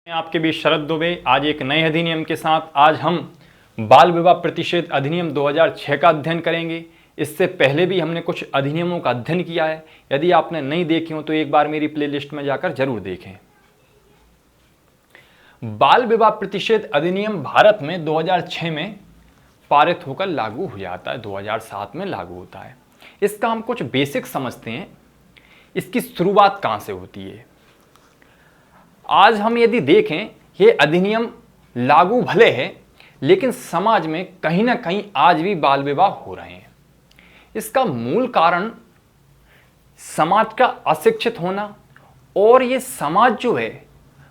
मैं आपके बीच शरद दुबे आज एक नए अधिनियम के साथ आज हम बाल विवाह प्रतिषेध अधिनियम 2006 का अध्ययन करेंगे। इससे पहले भी हमने कुछ अधिनियमों का अध्ययन किया है। यदि आपने नहीं देखे हो तो एक बार मेरी प्लेलिस्ट में जाकर जरूर देखें। बाल विवाह प्रतिषेध अधिनियम भारत में 2006 में पारित होकर लागू हो जाता है, 2007 में लागू होता है। इसका हम कुछ बेसिक समझते हैं। इसकी शुरुआत कहाँ से होती है। आज हम यदि देखें, ये अधिनियम लागू भले है लेकिन समाज में कहीं ना कहीं आज भी बाल विवाह हो रहे हैं। इसका मूल कारण समाज का अशिक्षित होना और ये समाज जो है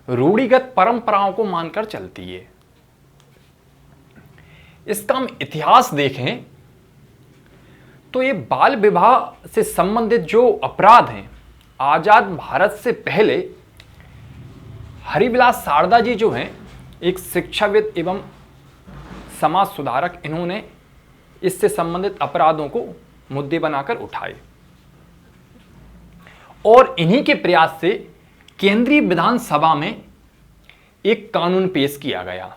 रूढ़िगत परंपराओं को मानकर चलती है। इसका हम इतिहास देखें तो ये बाल विवाह से संबंधित जो अपराध हैं, आजाद भारत से पहले हरिविलास शारदा जी जो हैं, एक शिक्षाविद एवं समाज सुधारक, इन्होंने इससे संबंधित अपराधों को मुद्दे बनाकर उठाए और इन्हीं के प्रयास से केंद्रीय विधानसभा में एक कानून पेश किया गया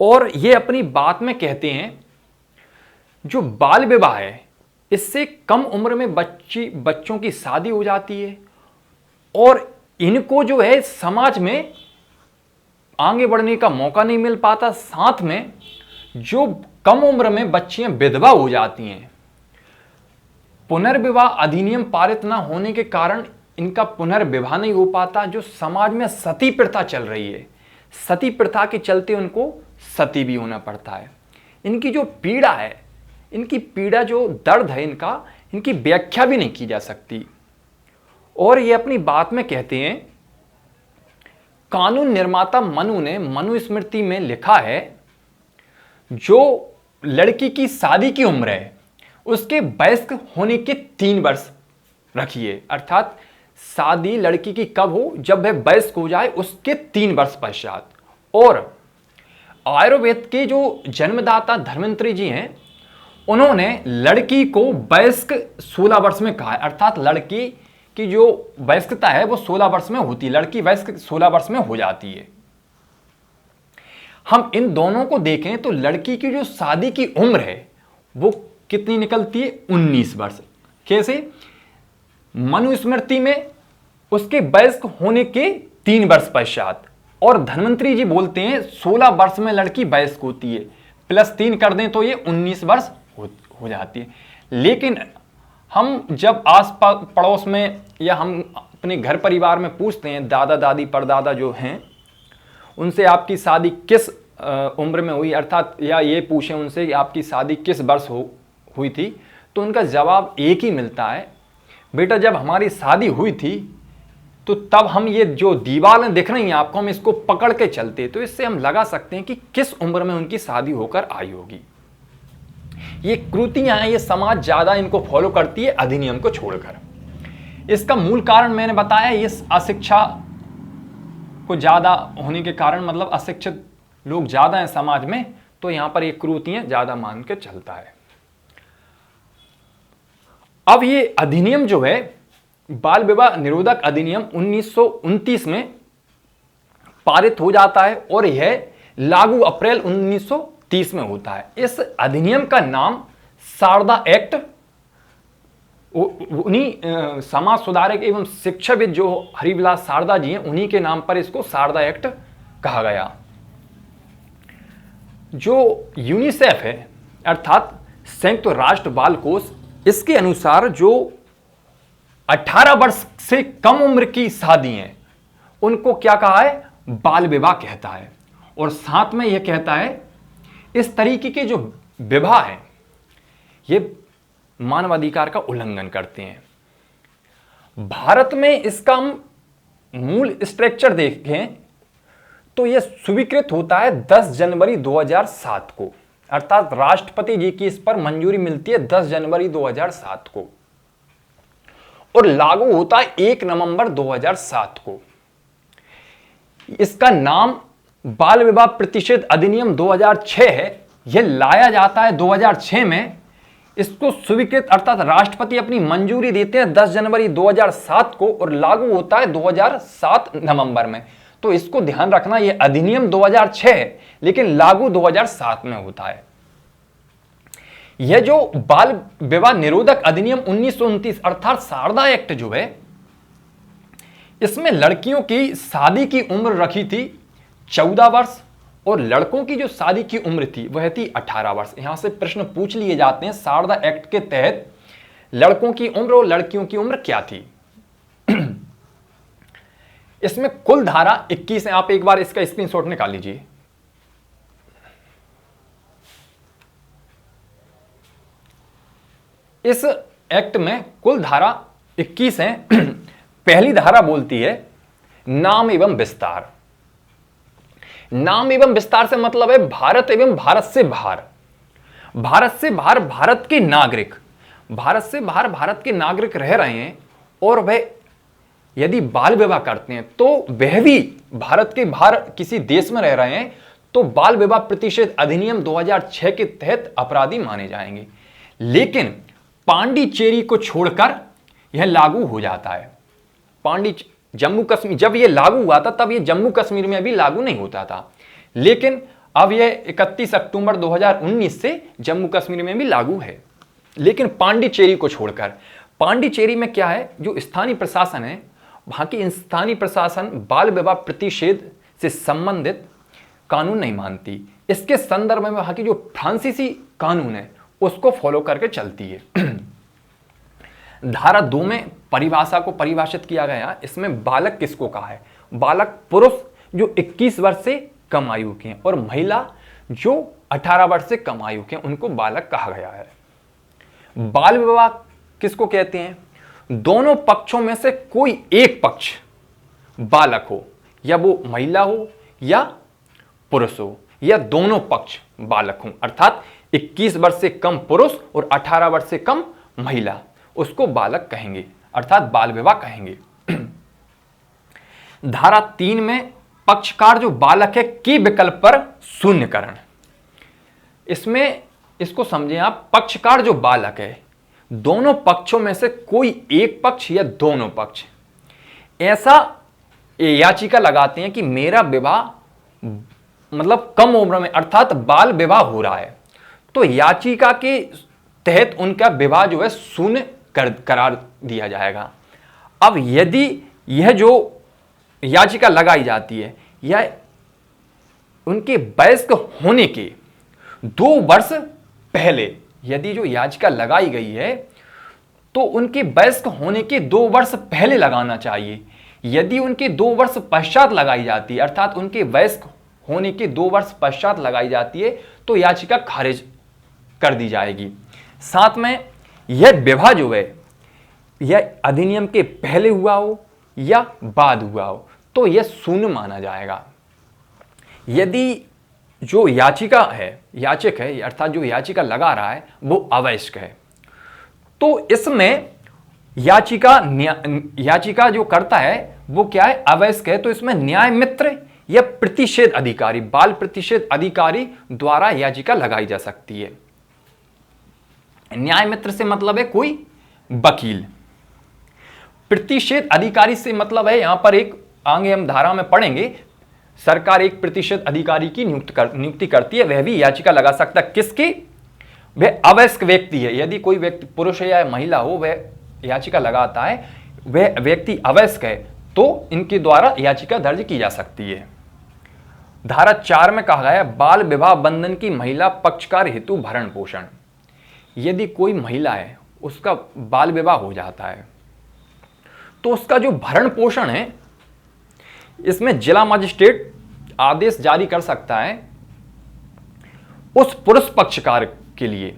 और ये अपनी बात में कहते हैं, जो बाल विवाह है इससे कम उम्र में बच्चों की शादी हो जाती है और इनको जो है समाज में आगे बढ़ने का मौका नहीं मिल पाता। साथ में जो कम उम्र में बच्चियां विधवा हो जाती हैं, पुनर्विवाह अधिनियम पारित न होने के कारण इनका पुनर्विवाह नहीं हो पाता। जो समाज में सती प्रथा चल रही है, सती प्रथा के चलते उनको सती भी होना पड़ता है। इनकी जो पीड़ा है, इनकी पीड़ा जो दर्द है इनकी व्याख्या भी नहीं की जा सकती। और ये अपनी बात में कहते हैं, कानून निर्माता मनु ने मनुस्मृति में लिखा है, जो लड़की की शादी की उम्र है उसके वयस्क होने के 3 वर्ष रखिए। अर्थात शादी लड़की की कब हो, जब वह वयस्क हो जाए उसके 3 वर्ष पश्चात। और आयुर्वेद के जो जन्मदाता धन्वंतरी जी हैं, उन्होंने लड़की को वयस्क 16 वर्ष में कहा है। अर्थात लड़की की जो वयस्कता है वो 16 वर्ष में होती है, लड़की वयस्क 16 वर्ष में हो जाती है। हम इन दोनों को देखें तो लड़की की जो शादी की उम्र है वो कितनी निकलती है, 19 वर्ष। कैसे? मनुस्मृति में उसके वयस्क होने के 3 वर्ष पश्चात, और धन्वंतरी जी बोलते हैं 16 वर्ष में लड़की वयस्क होती है, प्लस 3 कर दें तो ये 19 वर्ष हो जाती है। लेकिन हम जब आस पड़ोस में या हम अपने घर परिवार में पूछते हैं, दादा दादी परदादा जो हैं, उनसे आपकी शादी किस उम्र में हुई, अर्थात या ये पूछें उनसे कि आपकी शादी किस वर्ष हुई थी, तो उनका जवाब एक ही मिलता है, बेटा जब हमारी शादी हुई थी तो तब हम ये जो दीवारें दिख रही हैं आपको, हम इसको पकड़ के चलते। तो इससे हम लगा सकते हैं कि किस उम्र में उनकी शादी होकर आई होगी। ये कृतियां हैं, ये समाज ज्यादा इनको फॉलो करती है अधिनियम को छोड़कर। इसका मूल कारण मैंने बताया, ये अशिक्षा को ज्यादा होने के कारण, मतलब अशिक्षित लोग ज्यादा हैं समाज में, तो यहां पर ये कृतियां ज्यादा मान के चलता है। अब ये अधिनियम जो है, बाल विवाह निरोधक अधिनियम 1929 में पारित हो जाता है और यह लागू अप्रैल 1930 में होता है। इस अधिनियम का नाम शारदा एक्ट, उन्हीं समाज सुधारक एवं शिक्षाविद जो हरिविलास शारदा जी हैं, उन्हीं के नाम पर इसको शारदा एक्ट कहा गया। जो यूनिसेफ है, अर्थात संयुक्त राष्ट्र बाल कोष, इसके अनुसार जो 18 वर्ष से कम उम्र की शादी हैं उनको क्या कहा है, बाल विवाह कहता है। और साथ में यह कहता है, इस तरीके के जो विवाह हैं ये मानवाधिकार का उल्लंघन करते हैं। भारत में इसका हम मूल स्ट्रक्चर देखें तो यह स्वीकृत होता है 10 जनवरी 2007 को, अर्थात राष्ट्रपति जी की इस पर मंजूरी मिलती है 10 जनवरी 2007 को और लागू होता है 1 नवंबर 2007 को। इसका नाम बाल विवाह प्रतिषेध अधिनियम 2006 है। यह लाया जाता है 2006 में, इसको स्वीकृत अर्थात राष्ट्रपति अपनी मंजूरी देते हैं 10 जनवरी 2007 को और लागू होता है 2007 नवंबर में। तो इसको ध्यान रखना, यह अधिनियम 2006 है लेकिन लागू 2007 में होता है। यह जो बाल विवाह निरोधक अधिनियम 1929 अर्थात शारदा एक्ट जो है, इसमें लड़कियों की शादी की उम्र रखी थी 14 वर्ष और लड़कों की जो शादी की उम्र थी वह थी 18 वर्ष। यहां से प्रश्न पूछ लिए जाते हैं शारदा एक्ट के तहत लड़कों की उम्र और लड़कियों की उम्र क्या थी। इसमें कुल धारा 21 है, आप एक बार इसका स्क्रीनशॉट निकाल लीजिए। इस एक्ट में कुल धारा 21 है। पहली धारा बोलती है नाम एवं विस्तार। नाम एवं विस्तार से मतलब है भारत एवं भारत से बाहर। भारत से बाहर भारत के नागरिक, भारत से बाहर भारत के नागरिक रह रहे हैं और वह यदि बाल विवाह करते हैं तो वह भी भारत के बाहर किसी देश में रह रहे हैं तो बाल विवाह प्रतिषेध अधिनियम 2006 के तहत अपराधी माने जाएंगे। लेकिन पांडिचेरी को छोड़कर यह लागू हो जाता है। जम्मू कश्मीर जब यह लागू हुआ था तब यह जम्मू कश्मीर में भी लागू नहीं होता था, लेकिन अब यह 31 अक्टूबर 2019 से जम्मू कश्मीर में भी लागू है, लेकिन पांडिचेरी को छोड़कर। पांडिचेरी में क्या है, जो स्थानीय प्रशासन है वहां की स्थानीय प्रशासन बाल विवाह प्रतिषेध से संबंधित कानून नहीं मानती। इसके संदर्भ में वहां की जो फ्रांसीसी कानून है उसको फॉलो करके चलती है। धारा 2 में परिभाषा को परिभाषित किया गया। इसमें बालक किसको कहा है, बालक पुरुष जो 21 वर्ष से कम आयु के हैं और महिला जो 18 वर्ष से कम आयु के हैं उनको बालक कहा गया है। बाल विवाह किसको कहते हैं, दोनों पक्षों में से कोई एक पक्ष बालक हो, या वो महिला हो या पुरुष हो, या दोनों पक्ष बालक हो, अर्थात 21 वर्ष से कम पुरुष और 18 वर्ष से कम महिला, उसको बालक कहेंगे अर्थात बाल विवाह कहेंगे। धारा 3 में पक्षकार जो बालक है के विकल्प पर शून्यकरण। इसमें इसको समझें आप, पक्षकार जो बालक है दोनों पक्षों में से कोई एक पक्ष या दोनों पक्ष ऐसा याचिका लगाते हैं कि मेरा विवाह मतलब कम उम्र में अर्थात बाल विवाह हो रहा है, तो याचिका के तहत उनका विवाह जो है शून्य करार दिया जाएगा। अब यदि यह जो याचिका लगाई जाती है यह उनके वयस्क होने के 2 वर्ष पहले, यदि जो याचिका लगाई गई है तो उनके वयस्क होने के 2 वर्ष पहले लगाना चाहिए। यदि उनके 2 वर्ष पश्चात लगाई जाती है अर्थात उनके वयस्क होने के 2 वर्ष पश्चात लगाई जाती है तो याचिका खारिज कर दी जाएगी। साथ में यह विवाह जो है यह अधिनियम के पहले हुआ हो या बाद हुआ हो तो यह शून्य माना जाएगा। यदि जो याचिका है याचक है अर्थात जो याचिका लगा रहा है वो अवयस्क है तो इसमें याचिका जो करता है वो क्या है, अवयस्क है, तो इसमें न्याय मित्र या प्रतिषेध अधिकारी, बाल प्रतिषेध अधिकारी द्वारा याचिका लगाई जा सकती है। न्याय मित्र से मतलब है कोई वकील, प्रतिषेध अधिकारी से मतलब है यहां पर एक आगे हम धारा में पढ़ेंगे सरकार एक प्रतिषेध अधिकारी की नियुक्ति करती है, वह भी याचिका लगा सकता है। किसकी, वह अवयस्क व्यक्ति है, यदि कोई व्यक्ति पुरुष है या महिला हो वह याचिका लगाता है, वह व्यक्ति अवयस्क है तो इनके द्वारा याचिका दर्ज की जा सकती है। धारा 4 में कहा गया है बाल विवाह बंधन की महिला पक्षकार हेतु भरण पोषण। यदि कोई महिला है उसका बाल विवाह हो जाता है तो उसका जो भरण पोषण है इसमें जिला मजिस्ट्रेट आदेश जारी कर सकता है उस पुरुष पक्षकार के लिए,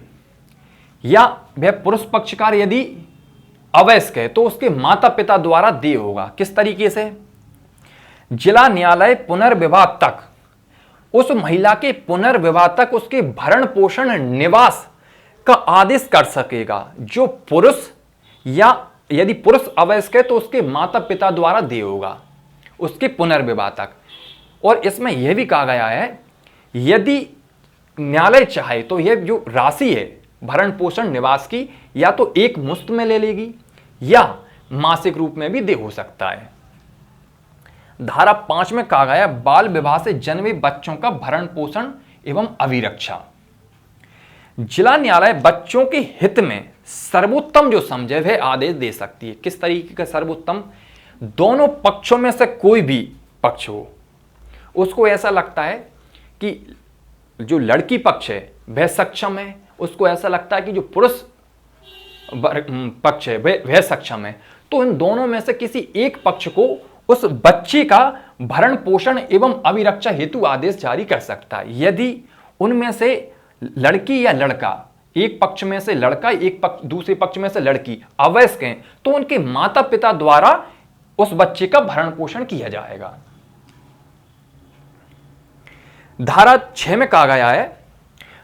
या वह पुरुष पक्षकार यदि अवयस्क है तो उसके माता पिता द्वारा देय होगा। किस तरीके से, जिला न्यायालय पुनर्विवाह तक उस महिला के पुनर्विवाह तक उसके भरण पोषण निवास का आदेश कर सकेगा जो पुरुष, या यदि पुरुष अवयस्क है तो उसके माता पिता द्वारा देय होगा उसके पुनर्विवाह तक। और इसमें यह भी कहा गया है यदि न्यायालय चाहे तो यह जो राशि है भरण पोषण निवास की या तो एक मुश्त में ले लेगी या मासिक रूप में भी दे हो सकता है। धारा 5 में कहा गया है बाल विवाह से जन्मे बच्चों का भरण पोषण एवं अभिरक्षा। जिला न्यायालय बच्चों के हित में सर्वोत्तम जो समझे वह आदेश दे सकती है। किस तरीके का सर्वोत्तम? दोनों पक्षों में से कोई भी पक्ष हो, उसको ऐसा लगता है कि जो लड़की पक्ष है वह सक्षम है, उसको ऐसा लगता है कि जो पुरुष पक्ष है वह सक्षम है, तो इन दोनों में से किसी एक पक्ष को उस बच्चे का भरण पोषण एवं अभिरक्षा हेतु आदेश जारी कर सकता है। यदि उनमें से लड़की या लड़का, एक पक्ष में से लड़का, एक पक्ष दूसरे पक्ष में से लड़की अवयस्क हैं, तो उनके माता पिता द्वारा उस बच्चे का भरण पोषण किया जाएगा। धारा 6 में कहा गया है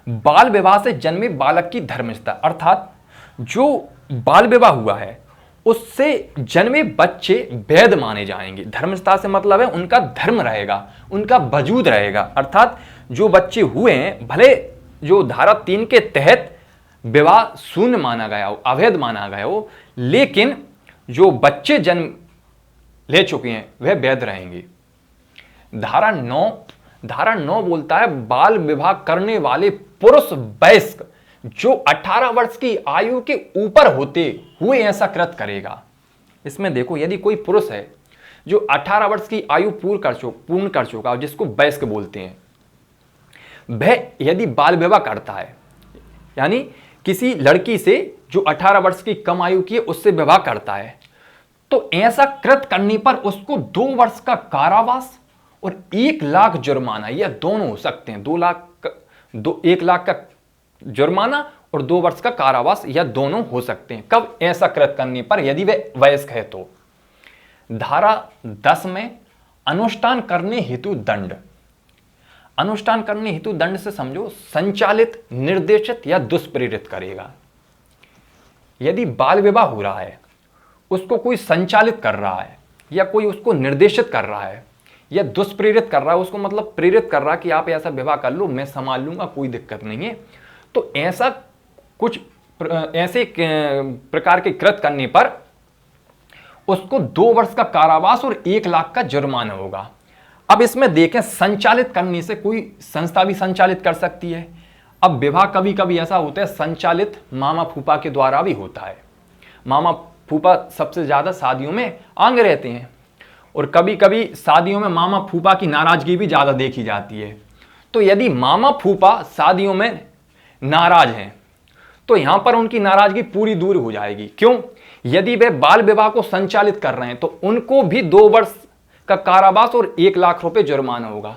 बाल विवाह से जन्मे बालक की धर्मस्थता, अर्थात जो बाल विवाह हुआ है उससे जन्मे बच्चे वैध माने जाएंगे। धर्मस्थता से मतलब है उनका धर्म रहेगा, उनका वजूद रहेगा, अर्थात जो बच्चे हुए हैं भले जो धारा 3 के तहत विवाह शून्य माना गया हो, अवैध माना गया हो, लेकिन जो बच्चे जन्म ले चुके हैं वह वैध रहेंगे। धारा 9 बोलता है बाल विवाह करने वाले पुरुष वयस्क जो 18 वर्ष की आयु के ऊपर होते हुए ऐसा कृत करेगा। इसमें देखो, यदि कोई पुरुष है जो 18 वर्ष की आयु पूर्ण कर चुका हो, जिसको वयस्क बोलते हैं, वह यदि बाल विवाह करता है, यानी किसी लड़की से जो 18 वर्ष की कम आयु की है उससे विवाह करता है, तो ऐसा कृत करने पर उसको 2 वर्ष का कारावास और 1 लाख जुर्माना, यह दोनों हो सकते हैं। 1 लाख का जुर्माना और 2 वर्ष का कारावास, यह दोनों हो सकते हैं। कब? ऐसा कृत करने पर, यदि वह वयस्क है तो। धारा 10 में अनुष्ठान करने हेतु दंड। अनुष्ठान करने हेतु दंड से समझो संचालित, निर्देशित या दुष्प्रेरित करेगा। यदि बाल विवाह हो रहा है, उसको कोई संचालित कर रहा है या कोई उसको निर्देशित कर रहा है या दुष्प्रेरित कर रहा है, उसको मतलब प्रेरित कर रहा है कि आप ऐसा विवाह कर लो, मैं संभाल लूंगा, कोई दिक्कत नहीं है, तो ऐसा कुछ ऐसे प्रकार के कृत करने पर उसको 2 वर्ष का कारावास और 1 लाख का जुर्माना होगा। अब इसमें देखें, संचालित करने से कोई संस्था भी संचालित कर सकती है। अब विवाह कभी कभी ऐसा होता है संचालित मामा फूफा के द्वारा भी होता है। मामा फूफा सबसे ज्यादा शादियों में आंग रहते हैं और कभी कभी शादियों में मामा फूफा की नाराजगी भी ज्यादा देखी जाती है। तो यदि मामा फूफा शादियों में नाराज हैं तो यहां पर उनकी नाराजगी पूरी दूर हो जाएगी। क्यों? यदि वे बाल विवाह को संचालित कर रहे हैं तो उनको भी 2 वर्ष का कारावास और 1 लाख रुपए जुर्माना होगा।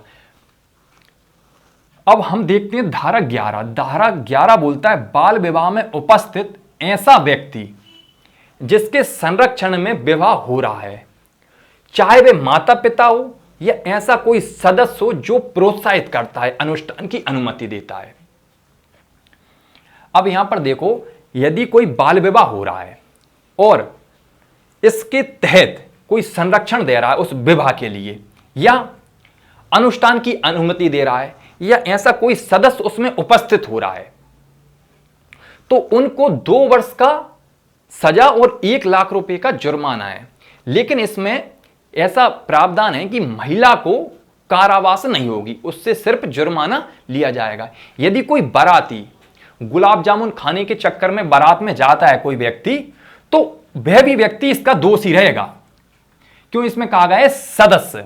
अब हम देखते हैं धारा 11। धारा 11 बोलता है बाल विवाह में उपस्थित ऐसा व्यक्ति जिसके संरक्षण में विवाह हो रहा है, चाहे वे माता पिता हो या ऐसा कोई सदस्य हो जो प्रोत्साहित करता है, अनुष्ठान की अनुमति देता है। अब यहां पर देखो, यदि कोई बाल विवाह हो रहा है और इसके तहत कोई संरक्षण दे रहा है उस विवाह के लिए, या अनुष्ठान की अनुमति दे रहा है, या ऐसा कोई सदस्य उसमें उपस्थित हो रहा है, तो उनको 2 वर्ष का सजा और 1 लाख रुपए का जुर्माना है। लेकिन इसमें ऐसा प्रावधान है कि महिला को कारावास नहीं होगी, उससे सिर्फ जुर्माना लिया जाएगा। यदि कोई बाराती गुलाब जामुन खाने के चक्कर में बारात में जाता है कोई व्यक्ति, तो वह भी व्यक्ति इसका दोषी रहेगा। क्यों? इसमें कहा गया है सदस्य,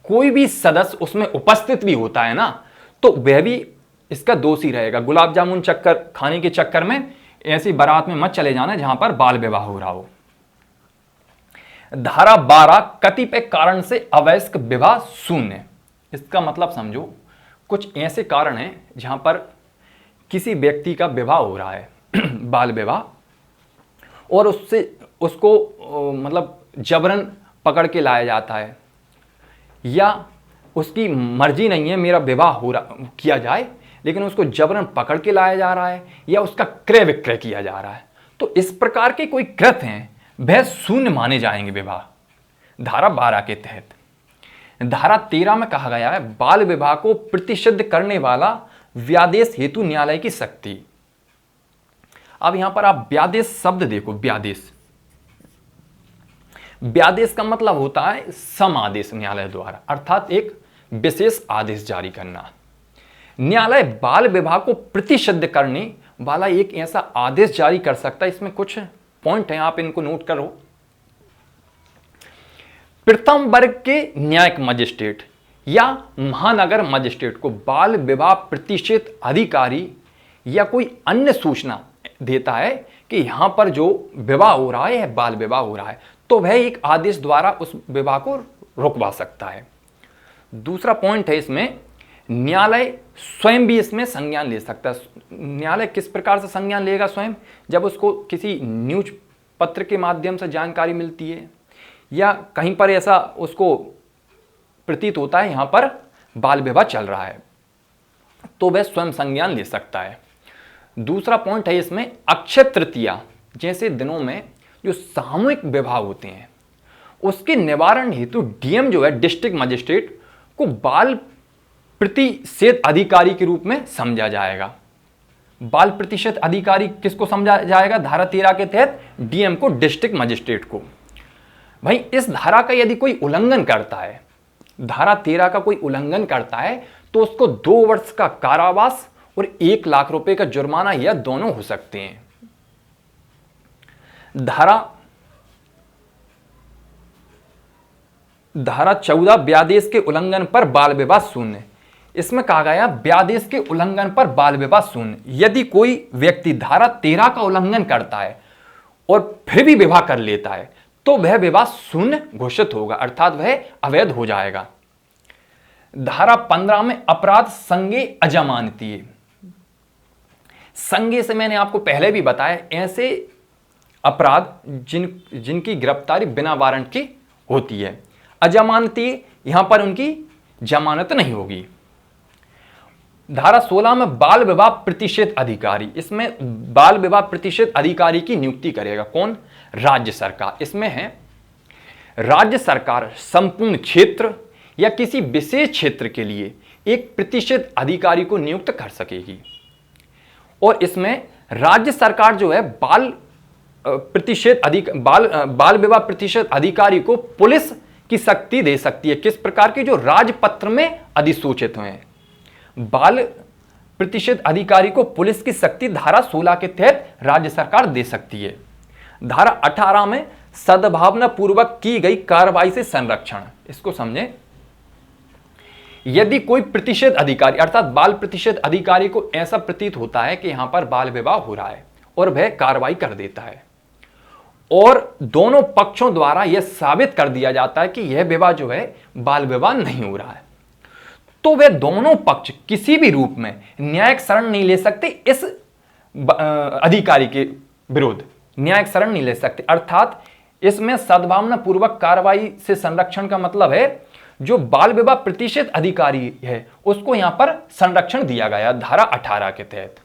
कोई भी सदस्य उसमें उपस्थित भी होता है ना, तो वह भी इसका दोषी रहेगा। गुलाब जामुन खाने के चक्कर में ऐसी बारात में मत चले जाना जहां पर बाल विवाह हो रहा हो। धारा 12 कतिपय कारण से अवयस्क विवाह शून्य। इसका मतलब समझो, कुछ ऐसे कारण हैं जहां पर किसी व्यक्ति का विवाह हो रहा है बाल विवाह, और उसको मतलब जबरन पकड़ के लाया जाता है, या उसकी मर्जी नहीं है मेरा विवाह किया जाए, लेकिन उसको जबरन पकड़ के लाया जा रहा है, या उसका क्रय विक्रय किया जा रहा है, तो इस प्रकार के कोई कृत हैं वह शून्य माने जाएंगे विवाह धारा 12 के तहत। धारा 13 में कहा गया है बाल विवाह को प्रतिषिद्ध करने वाला व्यादेश हेतु न्यायालय की शक्ति। अब यहां पर आप व्यादेश शब्द देखो, व्यादेश व्यादेश का मतलब होता है सम आदेश न्यायालय द्वारा, अर्थात एक विशेष आदेश जारी करना। न्यायालय बाल विवाह को प्रतिषिद्ध करने वाला एक ऐसा आदेश जारी कर सकता है। इसमें कुछ पॉइंट हैं, आप इनको नोट करो। प्रथम वर्ग के न्यायिक मजिस्ट्रेट या महानगर मजिस्ट्रेट को बाल विवाह प्रतिषेध अधिकारी या कोई अन्य सूचना देता है कि यहां पर जो विवाह हो रहा है, बाल विवाह हो रहा है, तो वह एक आदेश द्वारा उस विवाह को रुकवा सकता है। दूसरा पॉइंट है इसमें, न्यायालय स्वयं भी इसमें संज्ञान ले सकता है। न्यायालय किस प्रकार से संज्ञान लेगा स्वयं? जब उसको किसी न्यूज पत्र के माध्यम से जानकारी मिलती है या कहीं पर ऐसा उसको प्रतीत होता है यहां पर बाल विवाह चल रहा है, तो वह स्वयं संज्ञान ले सकता है। दूसरा पॉइंट है इसमें, अक्षय तृतीया जैसे दिनों में जो सामूहिक विवाह होते हैं उसके निवारण हेतु डीएम जो है, डिस्ट्रिक्ट मजिस्ट्रेट को बाल प्रतिषेध अधिकारी के रूप में समझा जाएगा। बाल प्रतिषेध अधिकारी किसको समझा जाएगा? धारा 13 के तहत डीएम को, डिस्ट्रिक्ट मजिस्ट्रेट को। भाई इस धारा का यदि कोई उल्लंघन करता है, धारा 13 का कोई उल्लंघन करता है, तो उसको 2 वर्ष का कारावास और 1 लाख रुपए का जुर्माना या दोनों हो सकते हैं। धारा 14 व्यादेश के उल्लंघन पर बाल विवाह शून्य। इसमें कहा गया व्यादेश के उल्लंघन पर बाल विवाह शून्य। यदि कोई व्यक्ति धारा 13 का उल्लंघन करता है और फिर भी विवाह कर लेता है तो वह विवाह शून्य घोषित होगा, अर्थात वह अवैध हो जाएगा। धारा 15 में अपराध संज्ञेय अजमानतीय। संज्ञेय से मैंने आपको पहले भी बताया, ऐसे अपराध जिनकी गिरफ्तारी बिना वारंट की होती है। अजमानतीय, यहां पर उनकी जमानत नहीं होगी। धारा 16 में बाल विवाह प्रतिषेध अधिकारी। इसमें बाल विवाह प्रतिषेध अधिकारी की नियुक्ति करेगा कौन? राज्य सरकार। इसमें है राज्य सरकार संपूर्ण क्षेत्र या किसी विशेष क्षेत्र के लिए एक प्रतिषेध अधिकारी को नियुक्त कर सकेगी। और इसमें राज्य सरकार जो है बाल विवाह प्रतिषेध अधिकारी को पुलिस की शक्ति दे सकती है। किस प्रकार की? जो राजपत्र में अधिसूचित हुए हैं। बाल प्रतिषेध अधिकारी को पुलिस की शक्ति धारा 16 के तहत राज्य सरकार दे सकती है। धारा 18 में सद्भावना पूर्वक की गई कार्रवाई से संरक्षण। इसको समझें, यदि कोई प्रतिषेध अधिकारी अर्थात बाल प्रतिषेध अधिकारी को ऐसा प्रतीत होता है कि यहां पर बाल विवाह हो रहा है और वह कार्रवाई कर देता है और दोनों पक्षों द्वारा यह साबित कर दिया जाता है कि यह विवाह जो है बाल विवाह नहीं हो रहा है, तो वे दोनों पक्ष किसी भी रूप में न्यायिक शरण नहीं ले सकते। इस अधिकारी के विरुद्ध न्यायिक शरण नहीं ले सकते। अर्थात इसमें सद्भावना पूर्वक कार्रवाई से संरक्षण का मतलब है जो बाल विवाह प्रतिषेध अधिकारी है उसको यहां पर संरक्षण दिया गया धारा 18 के तहत।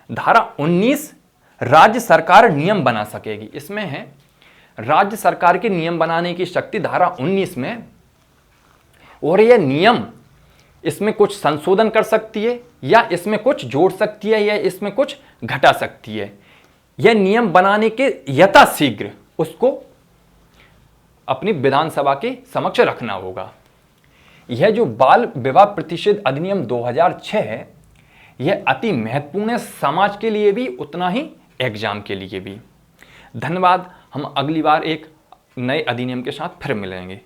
धारा 19 राज्य सरकार नियम बना सकेगी। इसमें है राज्य सरकार के नियम बनाने की शक्ति धारा 19 में, और यह नियम इसमें कुछ संशोधन कर सकती है या इसमें कुछ जोड़ सकती है या इसमें कुछ घटा सकती है। यह नियम बनाने के यथाशीघ्र उसको अपनी विधानसभा के समक्ष रखना होगा। यह जो बाल विवाह प्रतिषेध अधिनियम 2006 है, यह अति महत्वपूर्ण है, समाज के लिए भी उतना ही एग्जाम के लिए भी। धन्यवाद। हम अगली बार एक नए अधिनियम के साथ फिर मिलेंगे।